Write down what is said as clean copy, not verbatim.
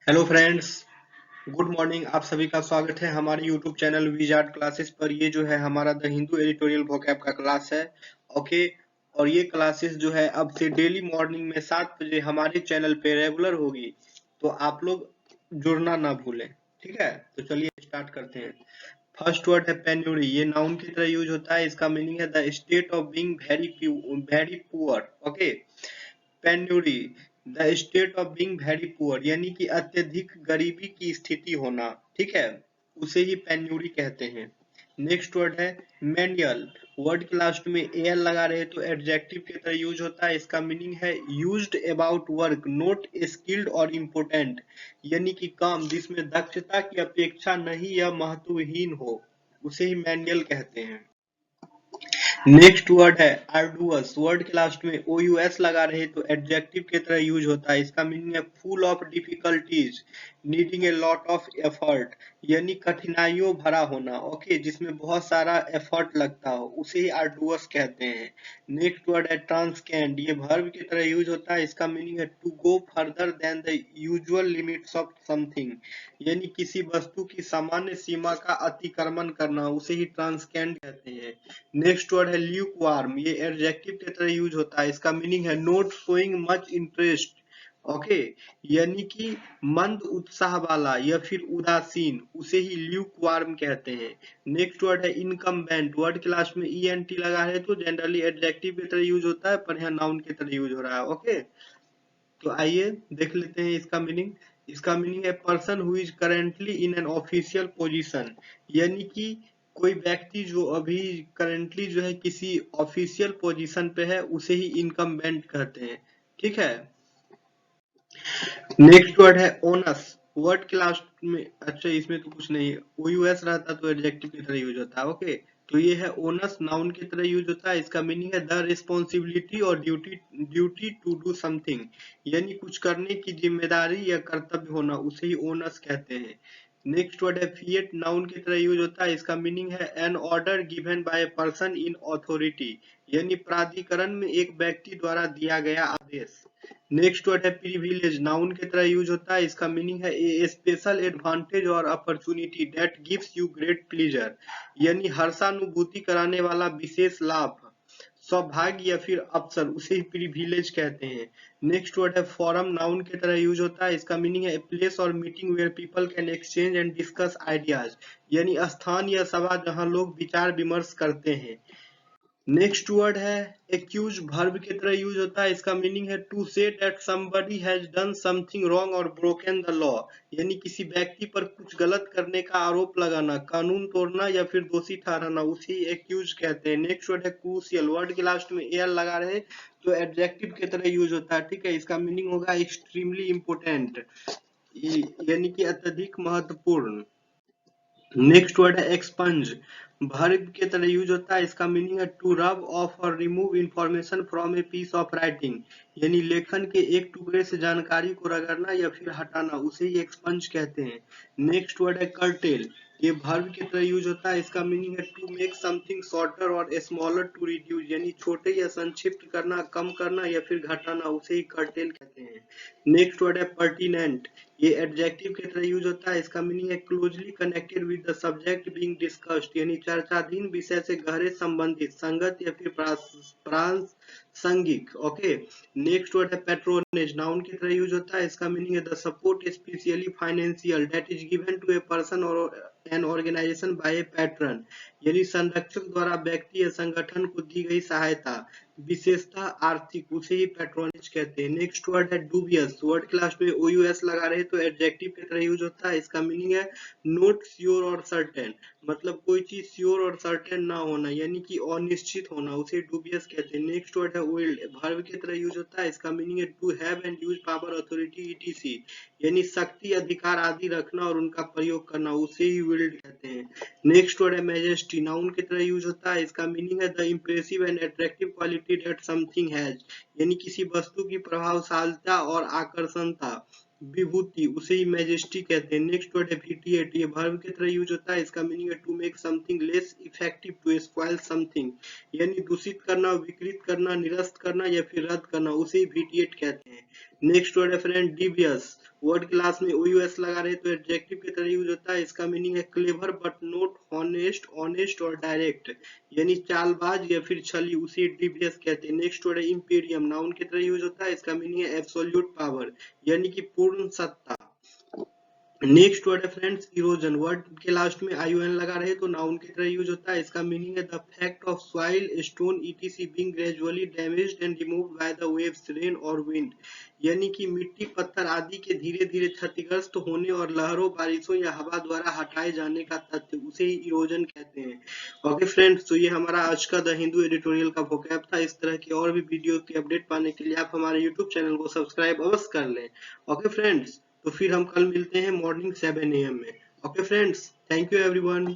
Hello friends, good morning. आप सभी का स्वागत है हमारे यूट्यूब चैनल विजार्ड क्लासेस पर। ये जो है हमारा द हिंदू एडिटोरियल वोकैब का क्लास है। ओके। और ये क्लासेस जो है अब से डेली मॉर्निंग में 7 बजे हमारे चैनल पे रेगुलर होगी, तो आप लोग जुड़ना ना भूलें। ठीक है, तो चलिए स्टार्ट करते हैं। फर्स्ट वर्ड है पेन्यूरी। ये नाउन की तरह यूज होता है। इसका मीनिंग है the state of being very poor. Okay. Penury, the state of being very poor, यानी कि अत्यधिक गरीबी की स्थिति होना। ठीक है, उसे ही पेन्यूरी कहते हैं। नेक्स्ट वर्ड है मैनुअल। वर्ड के लास्ट में एल लगा रहे तो एडजेक्टिव की तरह यूज होता है। इसका मीनिंग है used about work not skilled और इम्पोर्टेंट, यानी कि काम जिसमें दक्षता की अपेक्षा नहीं या महत्वहीन हो, उसे ही मैनुअल कहते हैं। नेक्स्ट वर्ड है आर्डुअस। वर्ड के लास्ट में ओ यू एस लगा रहे तो एडजेक्टिव की तरह यूज होता है। इसका मीनिंग है full of difficulties needing a lot of effort, यानी कठिनाइयों भरा होना। ओके, जिसमें बहुत सारा एफर्ट लगता हो, उसे ही आर्डुअस कहते हैं। नेक्स्ट वर्ड है ट्रांसकेंड। ये वर्ब की तरह यूज होता है। इसका मीनिंग है to go further than the usual limits of something, यानी किसी वस्तु की सामान्य सीमा का अतिक्रमण करना, उसे ही ट्रांसकेंड कहते हैं। नेक्स्ट वर्ड है ल्यूकवार्म। ये एडजेक्टिव की तरह यूज होता है। इसका मीनिंग है not showing much interest. Okay, यानी कि मंद उत्साह वाला या फिर उदासीन, उसे ही ल्यूकवार्म कहते हैं। नेक्स्ट वर्ड है इनकम्बेंट। वर्ड के लास्ट में ई एन टी लगा है तो जनरली एडजेक्टिव की तरह यूज होता है, पर यहाँ नाउन की तरह यूज हो रहा है। ओके, तो आइए देख लेते हैं इसका मीनिंग। इसका मीनिंग है person who is currently in an official position, यानी कि कोई व्यक्ति जो अभी करेंटली जो है किसी ऑफिशियल पोजीशन पे है, उसे ही इनकम्बेंट कहते हैं। ठीक है। नेक्स्ट वर्ड है ओनस। वर्ड के लास्ट में, अच्छा इसमें तो कुछ नहीं है, ओयूएस रहता तो एडजेक्टिव की तरह यूज होता है। ओके, तो ये है ओनस, नाउन की तरह यूज होता है। इसका मीनिंग है द रिस्पॉन्सिबिलिटी और duty duty to do something, यानी कुछ करने की जिम्मेदारी या कर्तव्य होना, उसे ही ओनस कहते हैं। नेक्स्ट वर्ड है फिएट। नाउन की तरह यूज होता है। इसका मीनिंग है an order given by a person in authority, यानी प्राधिकरण में एक व्यक्ति द्वारा दिया गया आदेश। नेक्स्ट वर्ड है प्रिविलेज। नाउन की तरह यूज होता है। इसका मीनिंग है ए स्पेशल एडवांटेज और opportunity that gives you great pleasure, यानी हर्षानुभूति कराने वाला विशेष लाभ, सौभाग्य या फिर अवसर, उसे ही प्रिविलेज कहते हैं। नेक्स्ट वर्ड है फोरम। नाउन की तरह यूज होता है। इसका मीनिंग है प्लेस और meeting where people can exchange and discuss ideas, यानी स्थान या सभा जहां लोग विचार विमर्श करते हैं। नेक्स्ट वर्ड है एक्यूज। वर्ब की तरह यूज होता है। इसका मीनिंग है to say that somebody has done something wrong और ब्रोकन द लॉ, यानी किसी व्यक्ति पर कुछ गलत करने का आरोप लगाना, कानून तोड़ना या फिर दोषी ठहराना, उसे एक्यूज कहते हैं। नेक्स्ट वर्ड है क्रूशियल। वर्ड के लास्ट में एल लगा रहे तो एडजेक्टिव की तरह यूज होता है। ठीक है, इसका मीनिंग होगा एक्सट्रीमली इम्पोर्टेंट, यानी कि अत्यधिक महत्वपूर्ण। नेक्स्ट वर्ड है एक्सपंज। वर्ब की तरह यूज होता है। इसका मीनिंग है टू रब ऑफ और remove information from a piece of writing, यानी लेखन के एक टुकड़े से जानकारी को रगड़ना या फिर हटाना, उसे ही एक्सपंज कहते हैं। नेक्स्ट वर्ड है कर्टेल। ये वर्ब की तरह यूज होता है। इसका मीनिंग है टू मेक समथिंग शॉर्टर और स्मॉलर टू रिड्यूस, यानी छोटे या संक्षिप्त करना, कम करना या फिर घटाना, उसे ही कर्टेल कहते हैं। नेक्स्ट वर्ड है पर्टिनेंट। ये एडजेक्टिव की तरह यूज होता है। इसका मीनिंग है closely connected with the subject being discussed, यानी चर्चाधीन विषय से गहरे संबंधित, संगत या फिर प्रासंगिक। ओके। नेक्स्ट वर्ड है पेट्रोनेज। नाउन की तरह यूज होता है। इसका मीनिंग है the support specially financial that is given to a person और an organisation by a patron, यानी संरक्षक द्वारा व्यक्ति या संगठन को दी गई सहायता, विशेषतः आर्थिक, उसे ही पैट्रोनेज कहते हैं। नेक्स्ट वर्ड है डूबियस। वर्ड के लास्ट में ओयूएस लगा रहे तो एडजेक्टिव की तरह यूज होता है। इसका मीनिंग है नॉट श्योर और सर्टेन, मतलब कोई चीज श्योर और सर्टेन ना होना, यानी कि अनिश्चित होना, उसे डूबियस कहते हैं। नेक्स्ट वर्ड है विल्ड। वर्ब की तरह यूज होता है। इसका मीनिंग है to have and use power authority etc, यानी शक्ति, अधिकार आदि रखना और उनका प्रयोग करना, उसे ही विल्ड कहते हैं। नेक्स्ट वर्ड है मैजेस्टी। नाउन की तरह यूज होता है। इसका मीनिंग है the impressive and attractive quality that something has, यानी किसी वस्तु की प्रभावशालीता और आकर्षणता, विभूति, उसे ही मैजेस्टी कहते हैं। नेक्स्ट वर्ड है विटिएट। ये वर्ब की तरह यूज होता है। इसका मीनिंग है to make something less effective, to spoil something, यानी दूषित करना, विकृत करना, निरस्त करना या फिर रद्द करना, उसे ही विटिएट कहते हैं। नेक्स्ट वर्ड है फ्रेंड डिवियस। वर्ड क्लास में OUS लगा रहे तो एडजेक्टिव की तरह यूज होता है। इसका मीनिंग है clever but not honest, honest और डायरेक्ट, यानी चालबाज या फिर छली, उसे डिवियस कहते हैं। नेक्स्ट वर्ड है इंपीरियम, नाउन की तरह यूज होता है। इसका मीनिंग है एब्सोल्यूट पावर, यानी कि पूर्ण सत्ता। नेक्स्ट वर्ड है फ्रेंड्स इरोजन, वर्ड के लास्ट में ION लगा रहे तो नाउन की तरह यूज होता है। इसका मीनिंग है the fact of soil, stone etc being gradually damaged and removed by the waves, rain और विंड, यानी कि मिट्टी पत्थर आदि के धीरे धीरे क्षतिग्रस्त होने और लहरों बारिशों या हवा द्वारा हटाए जाने का तथ्य, उसे ही इरोजन कहते हैं। ओके फ्रेंड्स, तो ये हमारा आज का द हिंदू एडिटोरियल का वोकैब था। इस तरह की और भी वीडियो की अपडेट पाने के लिए आप हमारे यूट्यूब चैनल को सब्सक्राइब अवश्य कर लें। ओके फ्रेंड्स, तो फिर हम कल मिलते हैं मॉर्निंग 7 AM में। Okay friends, thank you everyone.